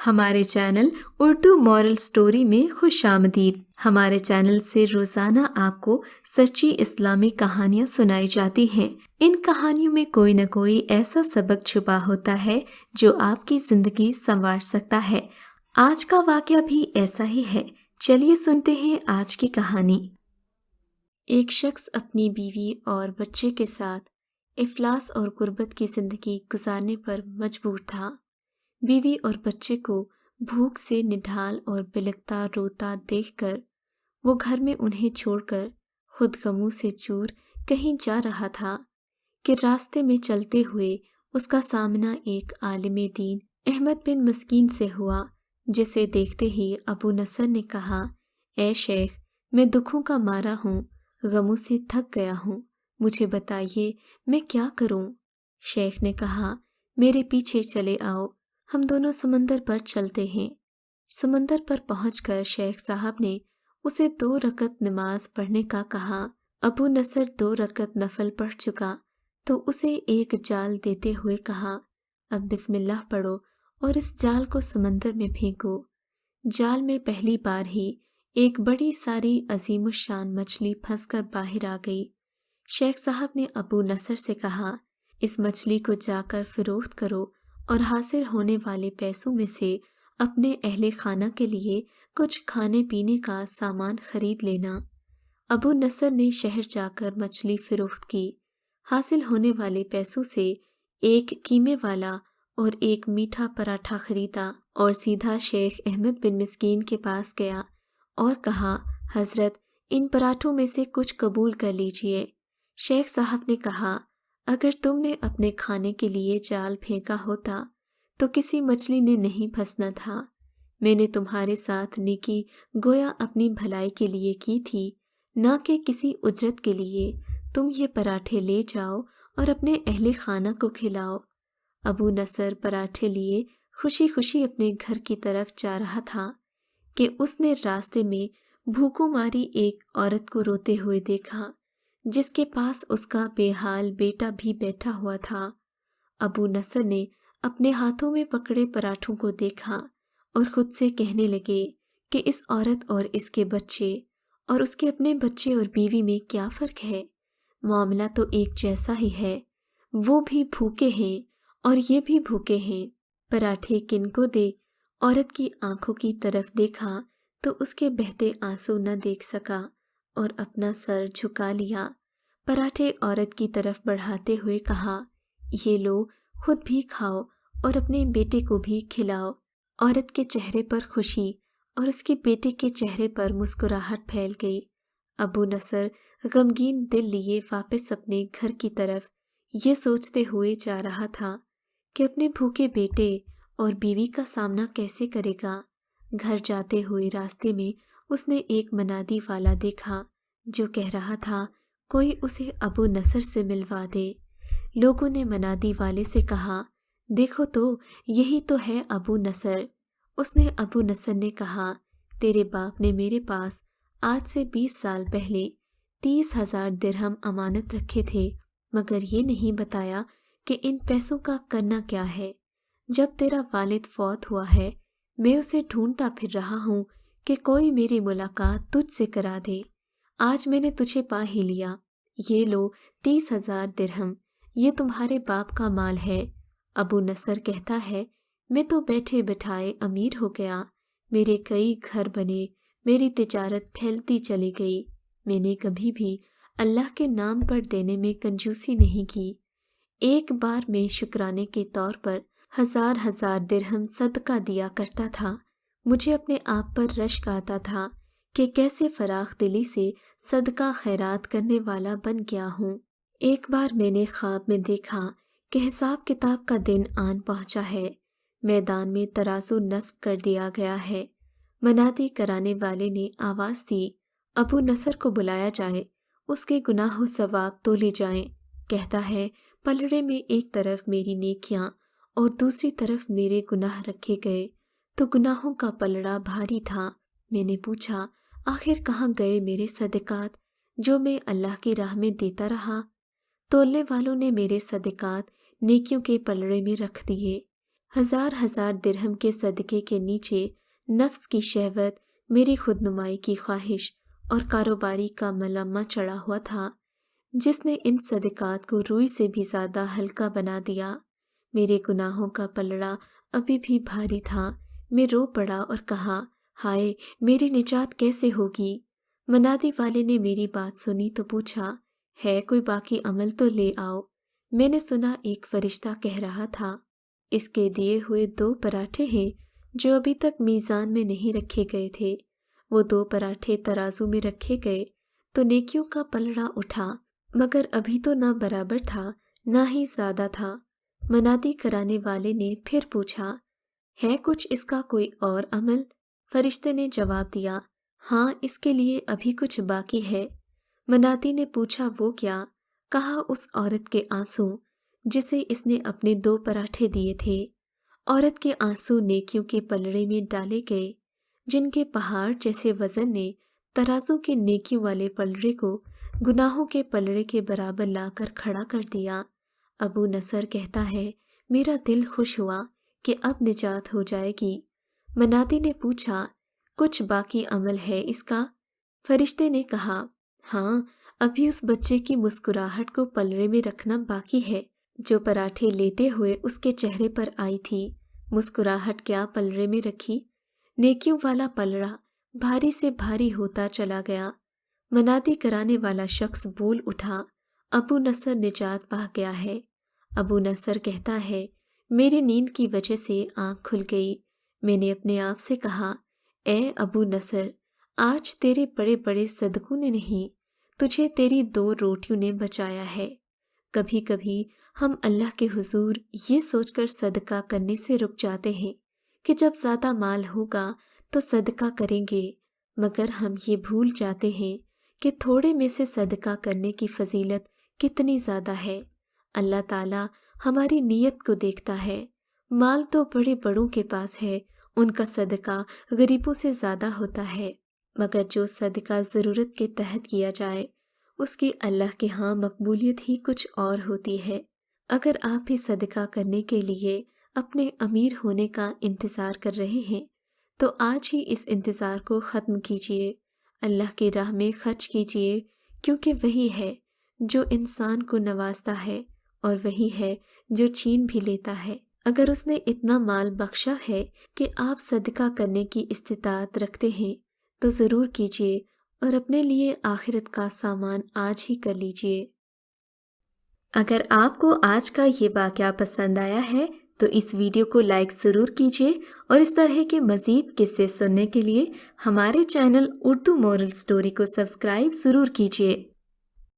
ہمارے channel Urdu moral story میں خوش آمدید۔ ہمارے چینل سے روزانہ آپ کو سچی اسلامی کہانیاں سنائی جاتی ہیں۔ ان کہانیوں میں کوئی نہ کوئی ایسا سبق چھپا ہوتا ہے جو آپ کی زندگی سنوار سکتا ہے۔ آج کا واقعہ بھی ایسا ہی ہے۔ چلیے سنتے ہیں آج کی کہانی۔ ایک شخص اپنی بیوی اور بچے کے ساتھ افلاس اور غربت کی زندگی گزارنے پر مجبور تھا۔ بیوی اور بچے کو بھوک سے نڈھال اور بلکتا روتا دیکھ کر وہ گھر میں انہیں چھوڑ کر خود غموں سے چور کہیں جا رہا تھا کہ راستے میں چلتے ہوئے اس کا سامنا ایک عالم دین احمد بن مسکین سے ہوا، جسے دیکھتے ہی ابو نصر نے کہا، اے شیخ، میں دکھوں کا مارا ہوں، غموں سے تھک گیا ہوں، مجھے بتائیے میں کیا کروں؟ شیخ نے کہا، میرے پیچھے چلے آؤ، ہم دونوں سمندر پر چلتے ہیں۔ سمندر پر پہنچ کر شیخ صاحب نے اسے 2 رکعت نماز پڑھنے کا کہا۔ ابو نصر 2 رکعت نفل پڑھ چکا تو اسے ایک جال دیتے ہوئے کہا، اب بسم اللہ پڑھو اور اس جال کو سمندر میں پھینکو۔ جال میں پہلی بار ہی ایک بڑی ساری عظیم الشان مچھلی پھنس کر باہر آ گئی۔ شیخ صاحب نے ابو نصر سے کہا، اس مچھلی کو جا کر فروخت کرو اور حاصل ہونے والے پیسوں میں سے اپنے اہل خانہ کے لیے کچھ کھانے پینے کا سامان خرید لینا۔ ابو نصر نے شہر جا کر مچھلی فروخت کی۔ حاصل ہونے والے پیسوں سے ایک قیمے والا اور ایک میٹھا پراٹھا خریدا اور سیدھا شیخ احمد بن مسکین کے پاس گیا اور کہا، حضرت، ان پراٹھوں میں سے کچھ قبول کر لیجئے۔ شیخ صاحب نے کہا، اگر تم نے اپنے کھانے کے لیے جال پھینکا ہوتا تو کسی مچھلی نے نہیں پھنسنا تھا۔ میں نے تمہارے ساتھ نیکی گویا اپنی بھلائی کے لیے کی تھی، نہ کہ کسی اجرت کے لیے۔ تم یہ پراٹھے لے جاؤ اور اپنے اہل خانہ کو کھلاؤ۔ ابو نصر پراٹھے لیے خوشی خوشی اپنے گھر کی طرف جا رہا تھا کہ اس نے راستے میں بھوکوں ماری ایک عورت کو روتے ہوئے دیکھا، جس کے پاس اس کا بے حال بیٹا بھی بیٹھا ہوا تھا۔ ابو نصر نے اپنے ہاتھوں میں پکڑے پراٹھوں کو دیکھا اور خود سے کہنے لگے کہ اس عورت اور اس کے بچے اور اس کے اپنے بچے اور بیوی میں کیا فرق ہے؟ معاملہ تو ایک جیسا ہی ہے۔ وہ بھی بھوکے ہیں اور یہ بھی بھوکے ہیں۔ پراٹھے کن کو دے؟ عورت کی آنکھوں کی طرف دیکھا تو اس کے بہتے آنسو نہ دیکھ سکا اور اپنا سر جھکا لیا۔ پراٹھے عورت کی طرف بڑھاتے ہوئے کہا، یہ لو، خود بھی کھاؤ اور اپنے بیٹے کو بھی کھلاؤ۔ عورت کے چہرے پر خوشی اور اس کے بیٹے کے چہرے پر مسکراہٹ پھیل گئی۔ ابو نصر غمگین دل لیے واپس اپنے گھر کی طرف یہ سوچتے ہوئے جا رہا تھا کہ اپنے بھوکے بیٹے اور بیوی کا سامنا کیسے کرے گا۔ گھر جاتے ہوئے راستے میں اس نے ایک منادی والا دیکھا جو کہہ رہا تھا، کوئی اسے ابو نصر سے ملوا دے۔ لوگوں نے منادی والے سے کہا، دیکھو تو یہی تو ہے ابو نصر۔ اس نے ابو نصر نے کہا، تیرے باپ نے میرے پاس آج سے 20 سال پہلے 30,000 درہم امانت رکھے تھے، مگر یہ نہیں بتایا کہ ان پیسوں کا کرنا کیا ہے۔ جب تیرا والد فوت ہوا ہے، میں اسے ڈھونڈتا پھر رہا ہوں کہ کوئی میری ملاقات تجھ سے کرا دے۔ آج میں نے تجھے پا ہی لیا۔ یہ لو 30,000 درہم، یہ تمہارے باپ کا مال ہے۔ ابو نصر کہتا ہے، میں تو بیٹھے بٹھائے امیر ہو گیا، میرے کئی گھر بنے، میری تجارت پھیلتی چلی گئی، میں نے کبھی بھی اللہ کے نام پر دینے میں کنجوسی نہیں کی۔ ایک بار میں شکرانے کے طور پر 1000 درہم صدقہ دیا کرتا تھا۔ مجھے اپنے آپ پر رشک آتا تھا کہ کیسے فراخ دلی سے صدقہ خیرات کرنے والا بن گیا ہوں۔ ایک بار میں نے خواب میں دیکھا کہ حساب کتاب کا دن آن پہنچا ہے، میدان میں ترازو نصب کر دیا گیا ہے۔ منادی کرانے والے نے آواز دی، ابو نصر کو بلایا جائے، اس کے گناہ و ثواب تولے جائیں۔ کہتا ہے، پلڑے میں ایک طرف میری نیکیاں اور دوسری طرف میرے گناہ رکھے گئے تو گناہوں کا پلڑا بھاری تھا۔ میں نے پوچھا، آخر کہاں گئے میرے صدقات جو میں اللہ کی راہ میں دیتا رہا؟ تولنے والوں نے میرے صدقات نیکیوں کے پلڑے میں رکھ دیے۔ ہزار ہزار درہم کے صدقے کے نیچے نفس کی شہوت، میری خود نمائی کی خواہش اور کاروباری کا ملمہ چڑھا ہوا تھا، جس نے ان صدقات کو روئی سے بھی زیادہ ہلکا بنا دیا۔ میرے گناہوں کا پلڑا ابھی بھی بھاری تھا۔ میں رو پڑا اور کہا، ہائے میری نجات کیسے ہوگی؟ منادی والے نے میری بات سنی تو پوچھا، ہے کوئی باقی عمل تو لے آؤ۔ میں نے سنا ایک فرشتہ کہہ رہا تھا، اس کے دیے ہوئے 2 پراٹھے ہیں جو ابھی تک میزان میں نہیں رکھے گئے تھے۔ وہ 2 پراٹھے ترازو میں رکھے گئے تو نیکیوں کا پلڑا اٹھا، مگر ابھی تو نہ برابر تھا نہ ہی زیادہ تھا۔ منادی کرانے والے نے پھر پوچھا، ہے کچھ اس کا کوئی اور عمل؟ فرشتے نے جواب دیا، ہاں اس کے لیے ابھی کچھ باقی ہے۔ منادی نے پوچھا، وہ کیا؟ کہا، اس عورت کے آنسو جسے اس نے اپنے 2 پراٹھے دیے تھے۔ عورت کے آنسو نیکیوں کے پلڑے میں ڈالے گئے، جن کے پہاڑ جیسے وزن نے ترازو کے نیکیوں والے پلڑے کو گناہوں کے پلڑے کے برابر لا کر کھڑا کر دیا۔ ابو نصر کہتا ہے، میرا دل خوش ہوا کہ اب نجات ہو جائے گی۔ منادی نے پوچھا، کچھ باقی عمل ہے اس کا؟ فرشتے نے کہا، ہاں ابھی اس بچے کی مسکراہٹ کو پلڑے میں رکھنا باقی ہے جو پراٹھے لیتے ہوئے اس کے چہرے پر آئی تھی۔ مسکراہٹ کیا پلڑے میں رکھی؟ نیکیوں والا پلڑا بھاری سے بھاری ہوتا چلا گیا۔ منادی کرانے والا شخص بول اٹھا، ابو نصر نجات پا گیا ہے۔ ابو نصر کہتا ہے، میری نیند کی وجہ سے آنکھ کھل گئی۔ میں نے اپنے آپ سے کہا، اے ابو نصر، آج تیرے بڑے بڑے صدقوں نے نہیں، تجھے تیری 2 روٹیوں نے بچایا ہے۔ کبھی کبھی ہم اللہ کے حضور یہ سوچ کر صدقہ کرنے سے رک جاتے ہیں کہ جب زیادہ مال ہوگا تو صدقہ کریں گے، مگر ہم یہ بھول جاتے ہیں کہ تھوڑے میں سے صدقہ کرنے کی فضیلت کتنی زیادہ ہے۔ اللہ تعالیٰ ہماری نیت کو دیکھتا ہے۔ مال تو بڑے بڑوں کے پاس ہے، ان کا صدقہ غریبوں سے زیادہ ہوتا ہے، مگر جو صدقہ ضرورت کے تحت کیا جائے اس کی اللہ کے ہاں مقبولیت ہی کچھ اور ہوتی ہے۔ اگر آپ بھی صدقہ کرنے کے لیے اپنے امیر ہونے کا انتظار کر رہے ہیں تو آج ہی اس انتظار کو ختم کیجیے، اللہ کی راہ میں خرچ کیجیے، کیونکہ وہی ہے جو انسان کو نوازتا ہے اور وہی ہے جو چھین بھی لیتا ہے۔ اگر اس نے اتنا مال بخشا ہے کہ آپ صدقہ کرنے کی استطاعت رکھتے ہیں تو ضرور کیجیے اور اپنے لیے آخرت کا سامان آج ہی کر لیجیے۔ اگر آپ کو آج کا یہ واقعہ پسند آیا ہے تو اس ویڈیو کو لائک ضرور کیجیے اور اس طرح کے مزید قصے سننے کے لیے ہمارے چینل اردو مورل سٹوری کو سبسکرائب ضرور کیجیے۔